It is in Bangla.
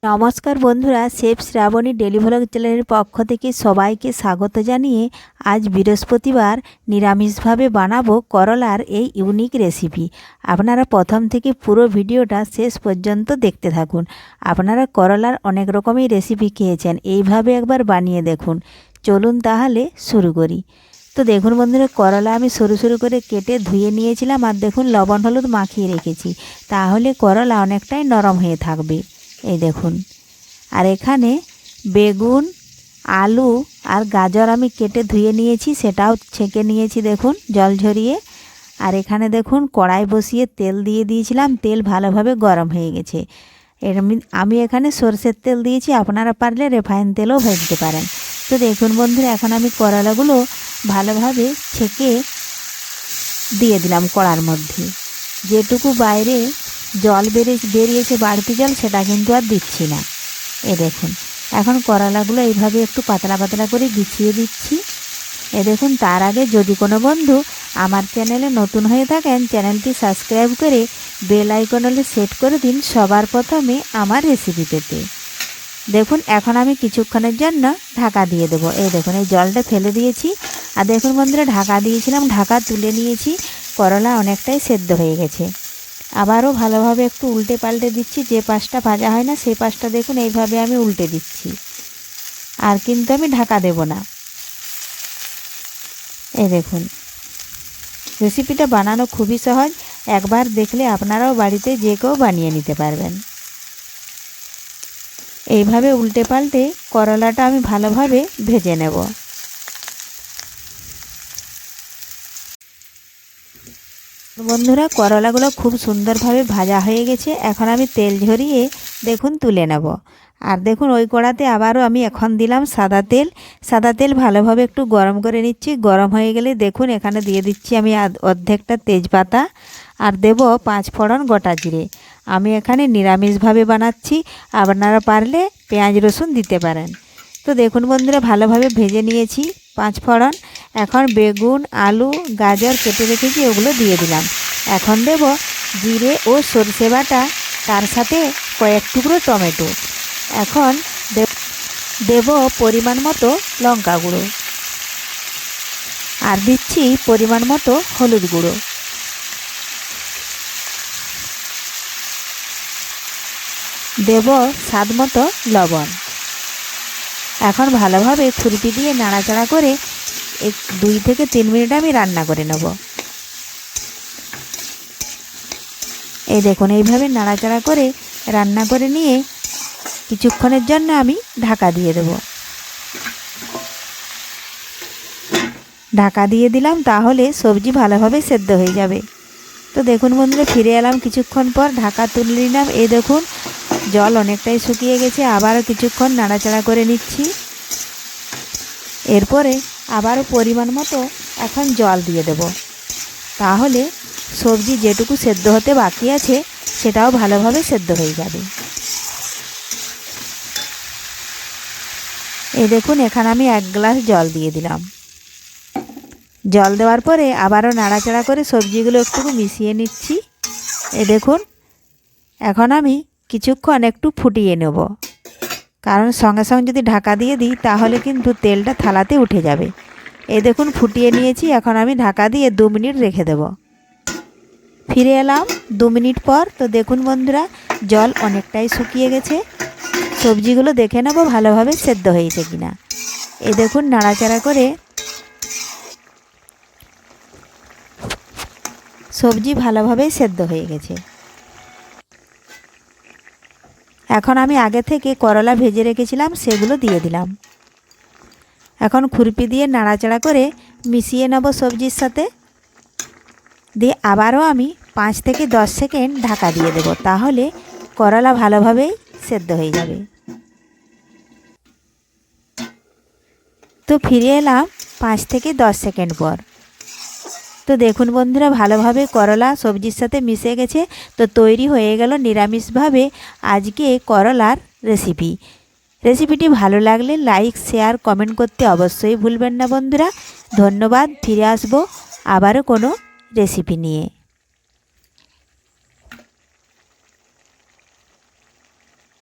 নমস্কার বন্ধুরা, শেফ শ্রাবণী ডেলি ভ্লগ চ্যানেলের পক্ষ থেকে সবাইকে স্বাগত জানিয়ে আজ বৃহস্পতিবার নিরামিষভাবে বানাবো করলার এই ইউনিক রেসিপি। আপনারা প্রথম থেকে পুরো ভিডিওটা শেষ পর্যন্ত দেখতে থাকুন। আপনারা করলার অনেক রকমই রেসিপি খেয়েছেন, এইভাবে একবার বানিয়ে দেখুন। চলুন তাহলে শুরু করি। তো দেখুন বন্ধুরা, করলা আমি সরু সরু করে কেটে ধুয়ে নিয়েছিলাম, আর দেখুন লবণ হলুদ মাখিয়ে রেখেছি, তাহলে করলা অনেকটাই নরম হয়ে থাকবে। এই দেখুন, আর এখানে বেগুন, আলু আর গাজর আমি কেটে ধুয়ে নিয়েছি, সেটাও ছেঁকে নিয়েছি দেখুন জল ঝরিয়ে। আর এখানে দেখুন কড়াই বসিয়ে তেল দিয়ে দিয়েছিলাম, তেল ভালোভাবে গরম হয়ে গেছে। আমি এখানে সরষের তেল দিয়েছি, আপনারা পারলে রিফাইন তেলও ভাজতে পারেন। তো দেখুন বন্ধুরা, এখন আমি করলাগুলো ভালোভাবে ছেঁকে দিয়ে দিলাম কড়ার মধ্যে। যেটুকু বাইরে জল বেরিয়েছে বাড়তি জল, সেটা কিন্তু আর দিচ্ছি না। এ দেখুন, এখন করলাগুলো এইভাবে একটু পাতলা পাতলা করে বিছিয়ে দিচ্ছি। এ দেখুন, তার আগে যদি কোনো বন্ধু আমার চ্যানেলে নতুন হয়ে থাকেন, চ্যানেলটি সাবস্ক্রাইব করে বেল আইকনে সেট করে দিন সবার প্রথমে আমার রেসিপি পেতে। দেখুন, এখন আমি কিছুক্ষণের জন্য ঢাকা দিয়ে দেবো। এই দেখুন, এই জলটা ফেলে দিয়েছি। আর দেখুন বন্ধুরা, ঢাকা দিয়েছিলাম, ঢাকা তুলে নিয়েছি। করলা অনেকটাই সেদ্ধ হয়ে গেছে। আবারও ভালোভাবে একটু উল্টে পাল্টে দিচ্ছি। যে পাশটা ভাজা হয় না সেই পাশটা দেখুন এইভাবে আমি উল্টে দিচ্ছি, আর কিন্তু আমি ঢাকা দেব না। এই দেখুন, রেসিপিটা বানানো খুবই সহজ, একবার দেখলে আপনারাও বাড়িতে যে কেউ বানিয়ে নিতে পারবেন। এইভাবে উল্টে পাল্টে করলাটা আমি ভালোভাবে ভেজে নেব। বন্ধুরা, করলাগুলো খুব সুন্দরভাবে ভাজা হয়ে গেছে। এখন আমি তেল ঝরিয়ে দেখুন তুলে নেব। আর দেখুন, ওই কড়াতে আবারও আমি এখন দিলাম সাদা তেল। সাদা তেল ভালোভাবে একটু গরম করে নিচ্ছি। গরম হয়ে গেলে দেখুন এখানে দিয়ে দিচ্ছি আমি অর্ধেকটা তেজপাতা, আর দেব 5 ফোড়ন গোটা জিরে। আমি এখানে নিরামিষভাবে বানাচ্ছি, আপনারা পারলে পেঁয়াজ রসুন দিতে পারেন। তো দেখুন বন্ধুরা, ভালোভাবে ভেজে নিয়েছি 5 ফোড়ন। এখন বেগুন, আলু, গাজর কেটে রেখেছি, ওগুলো দিয়ে দিলাম। এখন দেব জিরে ও সরষে বাটা, তার সাথে কয়েক টুকরো টমেটো। এখন দেব পরিমাণ মতো লঙ্কা গুঁড়ো, আর দিচ্ছি পরিমাণ মতো হলুদ গুঁড়ো। দেব স্বাদ মতো লবণ। এখন ভালোভাবে খুরপি দিয়ে নাড়াচাড়া করে 2 থেকে 3 মিনিট আমি রান্না করে নেব। এই দেখুন, এইভাবে নাড়াচাড়া করে রান্না করে নিয়ে কিছুক্ষণের জন্য আমি ঢাকা দিয়ে দেব। ঢাকা দিয়ে দিলাম, তাহলে সবজি ভালোভাবে সেদ্ধ হয়ে যাবে। তো দেখুন বন্ধুরা, ফিরে এলাম কিছুক্ষণ পর, ঢাকা তুলে নিলাম। এই দেখুন, জল অনেকটাই শুকিয়ে গেছে। আবারও কিছুক্ষণ নাড়াচাড়া করে নিচ্ছি। এরপরে আবারও পরিমাণ মতো এখন জল দিয়ে দেব, তাহলে সবজি যেটুকু সেদ্ধ হতে বাকি আছে সেটাও ভালোভাবে সেদ্ধ হয়ে যাবে। এই দেখুন, এখানে আমি 1 গ্লাস জল দিয়ে দিলাম। জল দেওয়ার পরে আবারও নাড়াচাড়া করে সবজিগুলো একটু মিশিয়ে নিচ্ছি। এই দেখুন, এখন আমি কিছুক্ষণ একটু ফুটিয়ে নেব, কারণ সঙ্গে সঙ্গে যদি ঢাকা দিয়ে দিই তাহলে কিন্তু তেলটা থালাতে উঠে যাবে। এই দেখুন, ফুটিয়ে নিয়েছি। এখন আমি ঢাকা দিয়ে 2 মিনিট রেখে দেব। ফিরে এলাম 2 মিনিট পর। তো দেখুন বন্ধুরা, জল অনেকটাই শুকিয়ে গেছে। সবজিগুলো দেখে নেব ভালোভাবে সেদ্ধ হয়েছে কিনা। এই দেখুন, নাড়াচাড়া করে সবজি ভালোভাবেই সেদ্ধ হয়ে গেছে। এখন আমি আগে থেকে করলা ভেজে রেখেছিলাম, সেগুলো দিয়ে দিলাম। এখন খুরপি দিয়ে নাড়াচাড়া করে মিশিয়ে নেব সবজির সাথে। দিয়ে আবারও আমি 5 থেকে 10 সেকেন্ড ঢাকা দিয়ে দেব, তাহলে করলা ভালোভাবেই সেদ্ধ হয়ে যাবে। তো ফিরে এলাম 5 থেকে 10 সেকেন্ড পর। তো দেখুন বন্ধুরা, ভালোভাবে করলা সবজির সাথে মিশে গেছে। তো তৈরি হয়ে গেল নিরামিষভাবে আজকে করলার রেসিপিটি ভালো লাগলে লাইক, শেয়ার, কমেন্ট করতে অবশ্যই ভুলবেন না বন্ধুরা। ধন্যবাদ। ফিরে আসবো আবারও কোনো রেসিপি নিয়ে।